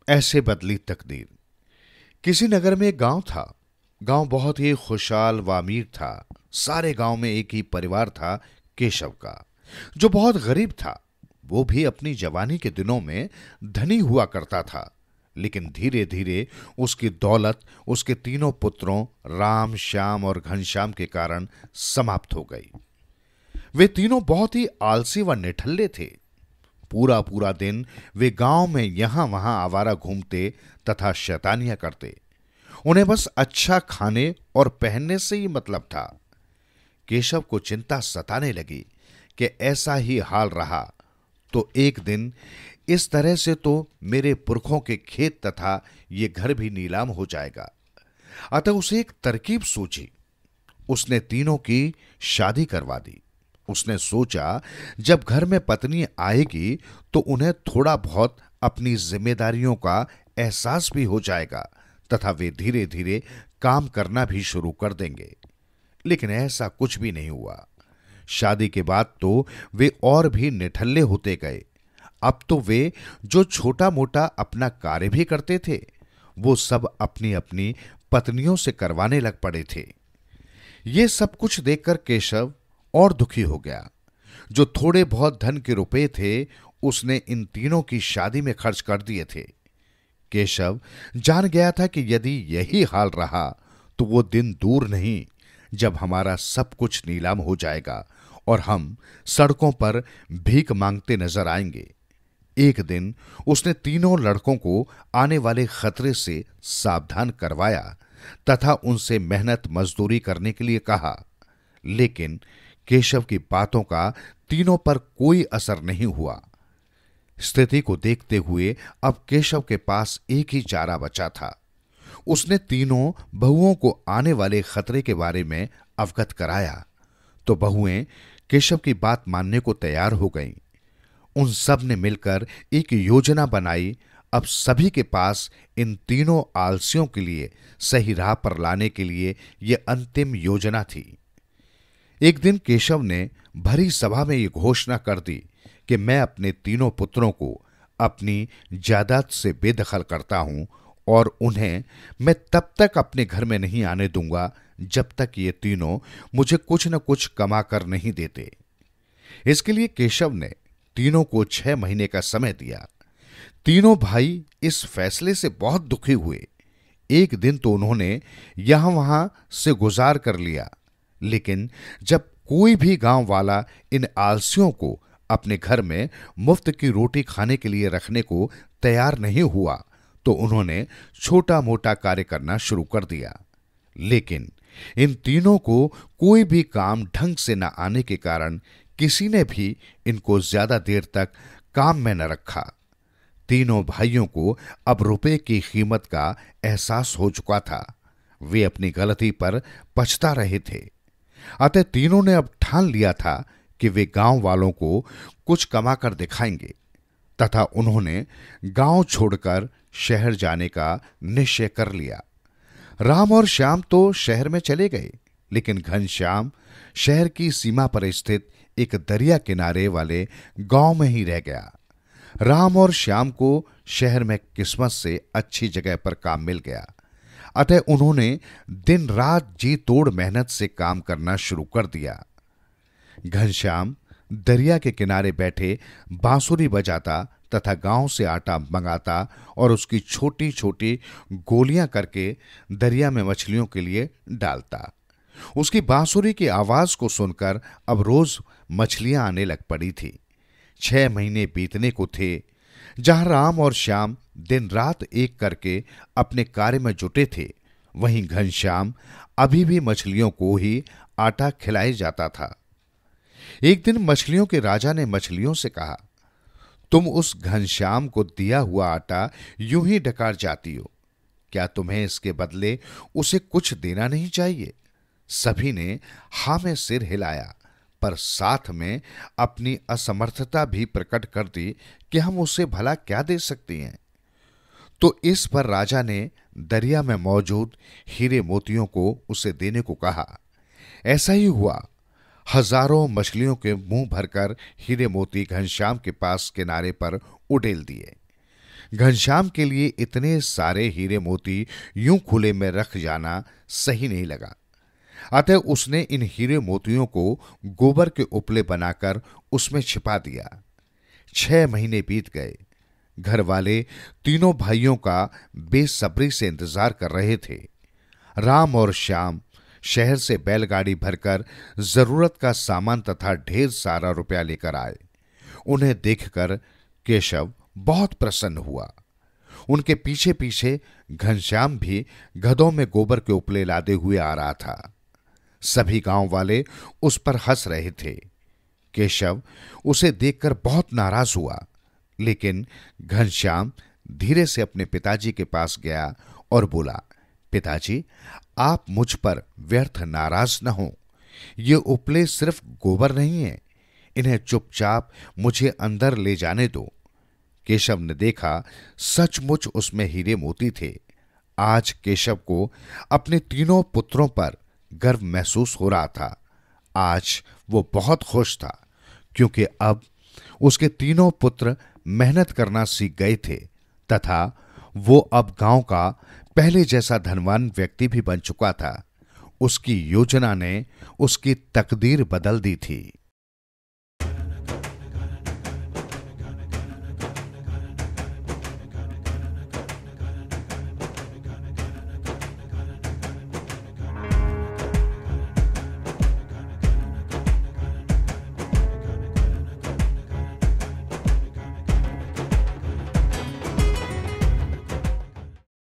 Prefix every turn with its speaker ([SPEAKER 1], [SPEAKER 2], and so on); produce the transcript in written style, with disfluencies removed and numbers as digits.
[SPEAKER 1] ऐसे बदली तकदीर। किसी नगर में एक गांव था। गांव बहुत ही खुशहाल व अमीर था। सारे गांव में एक ही परिवार था, केशव का, जो बहुत गरीब था। वो भी अपनी जवानी के दिनों में धनी हुआ करता था, लेकिन धीरे धीरे उसकी दौलत उसके तीनों पुत्रों राम, श्याम और घनश्याम के कारण समाप्त हो गई। वे तीनों बहुत ही आलसी व निठल्ले थे। पूरा पूरा दिन वे गांव में यहां वहां आवारा घूमते तथा शैतानियां करते। उन्हें बस अच्छा खाने और पहनने से ही मतलब था। केशव को चिंता सताने लगी कि ऐसा ही हाल रहा तो एक दिन इस तरह से तो मेरे पुरखों के खेत तथा ये घर भी नीलाम हो जाएगा। अतः उसे एक तरकीब सूझी। उसने तीनों की शादी करवा दी। उसने सोचा, जब घर में पत्नी आएगी तो उन्हें थोड़ा बहुत अपनी जिम्मेदारियों का एहसास भी हो जाएगा तथा वे धीरे धीरे काम करना भी शुरू कर देंगे। लेकिन ऐसा कुछ भी नहीं हुआ। शादी के बाद तो वे और भी निठल्ले होते गए। अब तो वे जो छोटा मोटा अपना कार्य भी करते थे, वो सब अपनी अपनी पत्नियों से करवाने लग पड़े थे। ये सब कुछ देखकर केशव और दुखी हो गया। जो थोड़े बहुत धन के रुपए थे, उसने इन तीनों की शादी में खर्च कर दिए थे। केशव जान गया था कि यदि यही हाल रहा तो वो दिन दूर नहीं जब हमारा सब कुछ नीलाम हो जाएगा और हम सड़कों पर भीख मांगते नजर आएंगे। एक दिन उसने तीनों लड़कों को आने वाले खतरे से सावधान करवाया तथा उनसे मेहनत मजदूरी करने के लिए कहा। लेकिन केशव की बातों का तीनों पर कोई असर नहीं हुआ। स्थिति को देखते हुए अब केशव के पास एक ही चारा बचा था। उसने तीनों बहुओं को आने वाले खतरे के बारे में अवगत कराया तो बहुएं केशव की बात मानने को तैयार हो गईं। उन सब ने मिलकर एक योजना बनाई। अब सभी के पास इन तीनों आलसियों के लिए सही राह पर लाने के लिए यह अंतिम योजना थी। एक दिन केशव ने भरी सभा में यह घोषणा कर दी कि मैं अपने तीनों पुत्रों को अपनी जायदाद से बेदखल करता हूं और उन्हें मैं तब तक अपने घर में नहीं आने दूंगा जब तक ये तीनों मुझे कुछ न कुछ कमा कर नहीं देते। इसके लिए केशव ने तीनों को 6 महीने का समय दिया। तीनों भाई इस फैसले से बहुत दुखी हुए। एक दिन तो उन्होंने यहां वहां से गुजार कर लिया, लेकिन जब कोई भी गांव वाला इन आलसियों को अपने घर में मुफ्त की रोटी खाने के लिए रखने को तैयार नहीं हुआ तो उन्होंने छोटा मोटा कार्य करना शुरू कर दिया। लेकिन इन तीनों को कोई भी काम ढंग से न आने के कारण किसी ने भी इनको ज्यादा देर तक काम में न रखा। तीनों भाइयों को अब रुपए की कीमत का एहसास हो चुका था। वे अपनी गलती पर पछता रहे थे। अतः तीनों ने अब ठान लिया था कि वे गांव वालों को कुछ कमा कर दिखाएंगे तथा उन्होंने गांव छोड़कर शहर जाने का निश्चय कर लिया। राम और श्याम तो शहर में चले गए, लेकिन घनश्याम शहर की सीमा पर स्थित एक दरिया किनारे वाले गांव में ही रह गया। राम और श्याम को शहर में किस्मत से अच्छी जगह पर काम मिल गया। अतः उन्होंने दिन रात जी तोड़ मेहनत से काम करना शुरू कर दिया। घनश्याम दरिया के किनारे बैठे बांसुरी बजाता तथा गांव से आटा मंगाता और उसकी छोटी छोटी गोलियां करके दरिया में मछलियों के लिए डालता। उसकी बांसुरी की आवाज को सुनकर अब रोज मछलियां आने लग पड़ी थी। 6 महीने बीतने को थे। जहां राम और श्याम दिन रात एक करके अपने कार्य में जुटे थे, वहीं घनश्याम अभी भी मछलियों को ही आटा खिलाए जाता था। एक दिन मछलियों के राजा ने मछलियों से कहा, तुम उस घनश्याम को दिया हुआ आटा यूं ही डकार जाती हो, क्या तुम्हें इसके बदले उसे कुछ देना नहीं चाहिए? सभी ने हां में सिर हिलाया, पर साथ में अपनी असमर्थता भी प्रकट कर दी कि हम उसे भला क्या दे सकते हैं। तो इस पर राजा ने दरिया में मौजूद हीरे मोतियों को उसे देने को कहा। ऐसा ही हुआ। हजारों मछलियों के मुंह भरकर हीरे मोती घनश्याम के पास किनारे पर उड़ेल दिए। घनश्याम के लिए इतने सारे हीरे मोती यूं खुले में रख जाना सही नहीं लगा। अतः उसने इन हीरे मोतियों को गोबर के उपले बनाकर उसमें छिपा दिया। 6 महीने बीत गए। घर वाले तीनों भाइयों का बेसब्री से इंतजार कर रहे थे। राम और श्याम शहर से बैलगाड़ी भरकर जरूरत का सामान तथा ढेर सारा रुपया लेकर आए। उन्हें देखकर केशव बहुत प्रसन्न हुआ। उनके पीछे पीछे घनश्याम भी गधों में गोबर के उपले लादे हुए आ रहा था। सभी गांव वाले उस पर हंस रहे थे। केशव उसे देखकर बहुत नाराज हुआ, लेकिन घनश्याम धीरे से अपने पिताजी के पास गया और बोला, पिताजी, आप मुझ पर व्यर्थ नाराज न हो। ये उपले सिर्फ गोबर नहीं है, इन्हें चुपचाप मुझे अंदर ले जाने दो। केशव ने देखा, सचमुच उसमें हीरे मोती थे। आज केशव को अपने तीनों पुत्रों पर गर्व महसूस हो रहा था। आज वो बहुत खुश था, क्योंकि अब उसके तीनों पुत्र मेहनत करना सीख गए थे तथा वो अब गांव का पहले जैसा धनवान व्यक्ति भी बन चुका था। उसकी योजना ने उसकी तकदीर बदल दी थी।